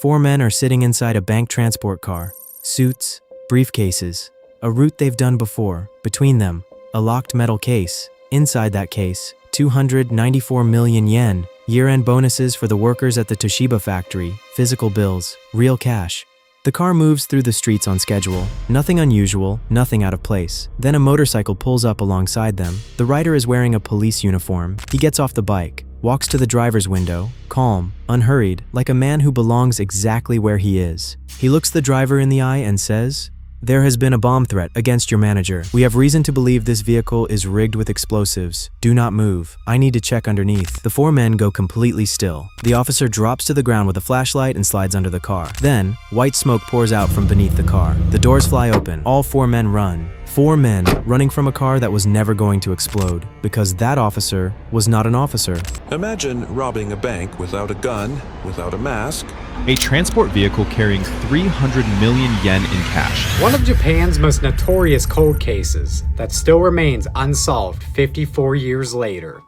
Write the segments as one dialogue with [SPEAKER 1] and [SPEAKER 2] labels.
[SPEAKER 1] Four men are sitting inside a bank transport car. Suits, briefcases, a route they've done before. Between them, a locked metal case. Inside that case, 294 million yen, year-end bonuses for the workers at the Toshiba factory, physical bills, real cash. The car moves through the streets on schedule. Nothing unusual, nothing out of place. Then a motorcycle pulls up alongside them. The rider is wearing a police uniform. He gets off the bike, walks to the driver's window, calm, unhurried, like a man who belongs exactly where he is. He looks the driver in the eye and says, "There has been a bomb threat against your manager. We have reason to believe this vehicle is rigged with explosives. Do not move. I need to check underneath." The four men go completely still. The officer drops to the ground with a flashlight and slides under the car. Then, white smoke pours out from beneath the car. The doors fly open. All four men run. Four men running from a car that was never going to explode, because that officer was not an officer.
[SPEAKER 2] Imagine robbing a bank without a gun, without a mask.
[SPEAKER 3] A transport vehicle carrying 300 million yen in cash.
[SPEAKER 4] One of Japan's most notorious cold cases that still remains unsolved 54 years later.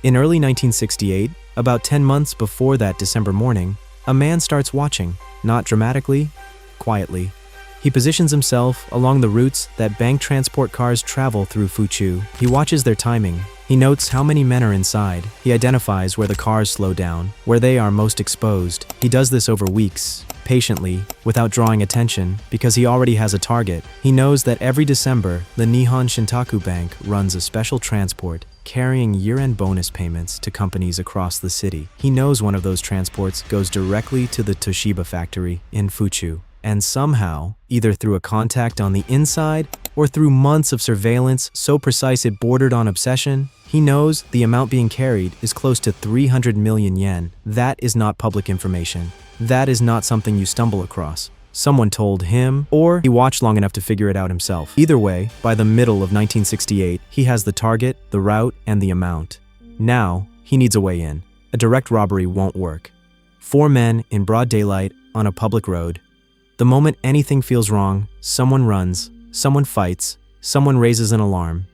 [SPEAKER 1] In early 1968, about 10 months before that December morning, a man starts watching, not dramatically, quietly. He positions himself along the routes that bank transport cars travel through Fuchu. He watches their timing. He notes how many men are inside. He identifies where the cars slow down, where they are most exposed. He does this over weeks, patiently, without drawing attention, because he already has a target. He knows that every December, the Nihon Shintaku Bank runs a special transport carrying year-end bonus payments to companies across the city. He knows one of those transports goes directly to the Toshiba factory in Fuchu. And somehow, either through a contact on the inside or through months of surveillance so precise it bordered on obsession, he knows the amount being carried is close to 300 million yen. That is not public information. That is not something you stumble across. Someone told him, or he watched long enough to figure it out himself. Either way, by the middle of 1968, he has the target, the route, and the amount. Now, he needs a way in. A direct robbery won't work. Four men in broad daylight on a public road. The moment anything feels wrong, someone runs, someone fights, someone raises an alarm.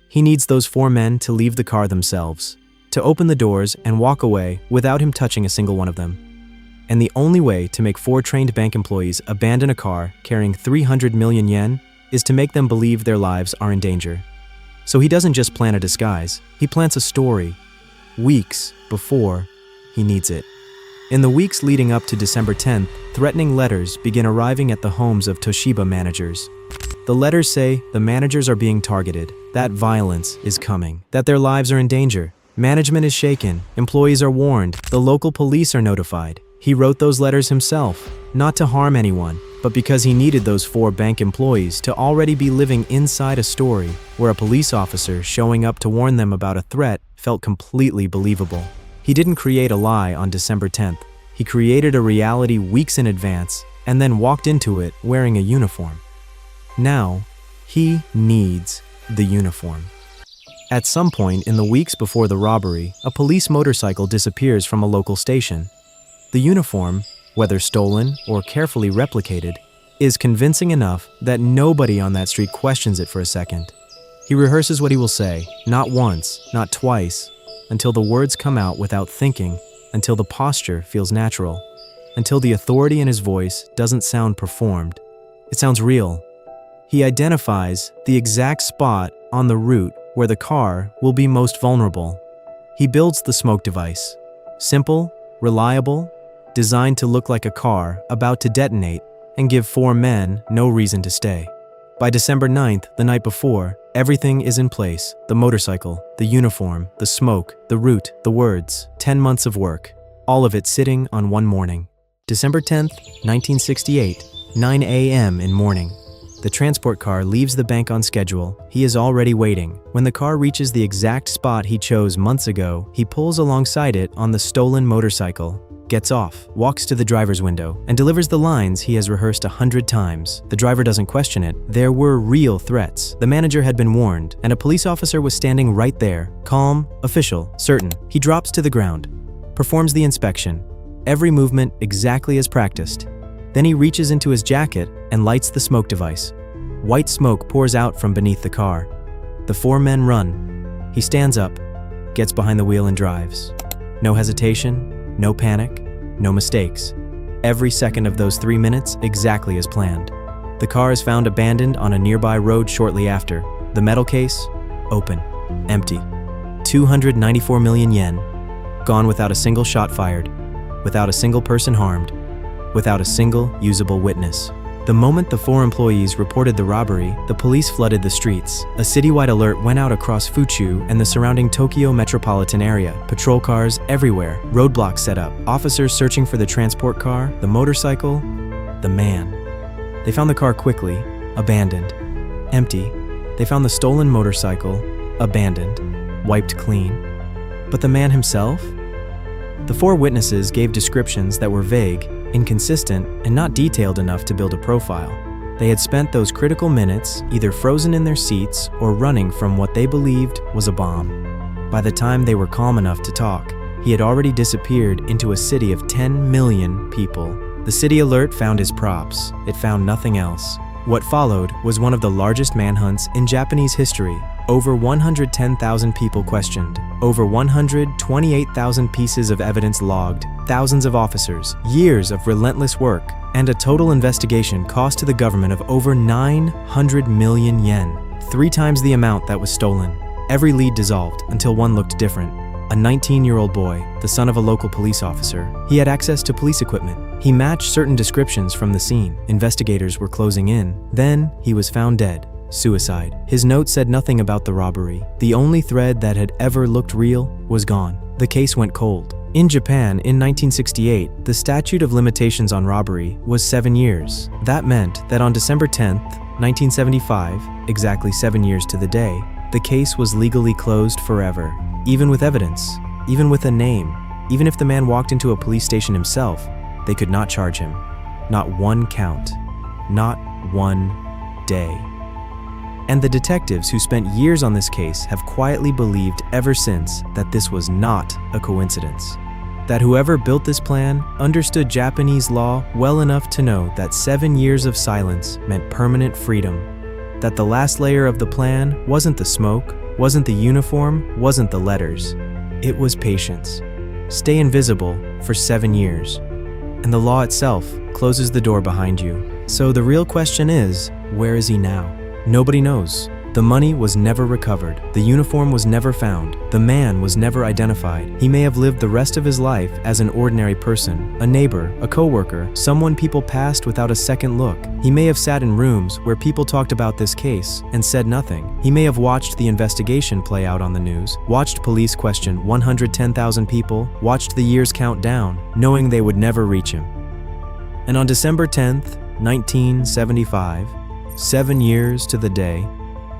[SPEAKER 1] He needs those four men to leave the car themselves, to open the doors and walk away without him touching a single one of them. And the only way to make four trained bank employees abandon a car carrying 300 million yen is to make them believe their lives are in danger. So he doesn't just plan a disguise, he plants a story, weeks before he needs it. In the weeks leading up to December 10th, threatening letters begin arriving at the homes of Toshiba managers. The letters say the managers are being targeted, that violence is coming, that their lives are in danger. Management is shaken, employees are warned, the local police are notified. He wrote those letters himself, not to harm anyone, but because he needed those four bank employees to already be living inside a story where a police officer showing up to warn them about a threat felt completely believable. He didn't create a lie on December 10th. He created a reality weeks in advance and then walked into it wearing a uniform. Now, he needs the uniform. At some point in the weeks before the robbery, a police motorcycle disappears from a local station. The uniform, whether stolen or carefully replicated, is convincing enough that nobody on that street questions it for a second. He rehearses what he will say, not once, not twice, until the words come out without thinking, until the posture feels natural, until the authority in his voice doesn't sound performed. It sounds real. He identifies the exact spot on the route where the car will be most vulnerable. He builds the smoke device. Simple, reliable, designed to look like a car about to detonate and give four men no reason to stay. By December 9th, the night before, everything is in place. The motorcycle, the uniform, the smoke, the route, the words. 10 months of work. All of it sitting on one morning. December 10th, 1968, 9 a.m. in morning. The transport car leaves the bank on schedule. He is already waiting. When the car reaches the exact spot he chose months ago, he pulls alongside it on the stolen motorcycle, gets off, walks to the driver's window, and delivers the lines he has rehearsed 100 times. The driver doesn't question it. There were real threats. The manager had been warned, and a police officer was standing right there, calm, official, certain. He drops to the ground, performs the inspection, every movement exactly as practiced. Then he reaches into his jacket and lights the smoke device. White smoke pours out from beneath the car. The four men run. He stands up, gets behind the wheel and drives. No hesitation, no panic, no mistakes. Every second of those 3 minutes exactly as planned. The car is found abandoned on a nearby road shortly after. The metal case, open, empty. 294 million yen, gone without a single shot fired, without a single person harmed, without a single usable witness. The moment the 4 employees reported the robbery, the police flooded the streets. A citywide alert went out across Fuchu and the surrounding Tokyo metropolitan area. Patrol cars everywhere, roadblocks set up, officers searching for the transport car, the motorcycle, the man. They found the car quickly, abandoned, empty. They found the stolen motorcycle, abandoned, wiped clean. But the man himself? The 4 witnesses gave descriptions that were vague, inconsistent, and not detailed enough to build a profile. They had spent those critical minutes either frozen in their seats or running from what they believed was a bomb. By the time they were calm enough to talk, he had already disappeared into a city of 10 million people. The city alert found his props. It found nothing else. What followed was one of the largest manhunts in Japanese history. Over 110,000 people questioned, over 128,000 pieces of evidence logged, thousands of officers, years of relentless work, and a total investigation cost to the government of over 900 million yen, 3 times the amount that was stolen. Every lead dissolved until one looked different. A 19-year-old boy, the son of a local police officer. He had access to police equipment. He matched certain descriptions from the scene. Investigators were closing in. Then he was found dead. Suicide. His note said nothing about the robbery. The only thread that had ever looked real was gone. The case went cold. In Japan, in 1968, the statute of limitations on robbery was 7 years. That meant that on December 10th, 1975, exactly 7 years to the day, the case was legally closed forever. Even with evidence, even with a name, even if the man walked into a police station himself, they could not charge him. Not one count. Not one day. And the detectives who spent years on this case have quietly believed ever since that this was not a coincidence. That whoever built this plan understood Japanese law well enough to know that 7 years of silence meant permanent freedom. That the last layer of the plan wasn't the smoke, wasn't the uniform, wasn't the letters. It was patience. Stay invisible for 7 years. And the law itself closes the door behind you. So the real question is, where is he now? Nobody knows. The money was never recovered. The uniform was never found. The man was never identified. He may have lived the rest of his life as an ordinary person, a neighbor, a coworker, someone people passed without a second look. He may have sat in rooms where people talked about this case and said nothing. He may have watched the investigation play out on the news, watched police question 110,000 people, watched the years count down, knowing they would never reach him. And on December 10th, 1975, 7 years to the day,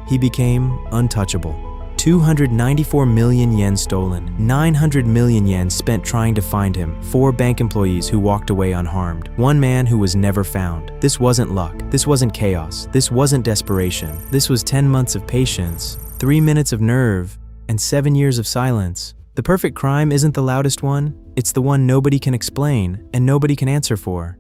[SPEAKER 1] he became untouchable. 294 million yen stolen, 900 million yen spent trying to find him, 4 bank employees who walked away unharmed, 1 man who was never found. This wasn't luck, this wasn't chaos, this wasn't desperation. This was 10 months of patience, 3 minutes of nerve, and 7 years of silence. The perfect crime isn't the loudest one, it's the one nobody can explain and nobody can answer for.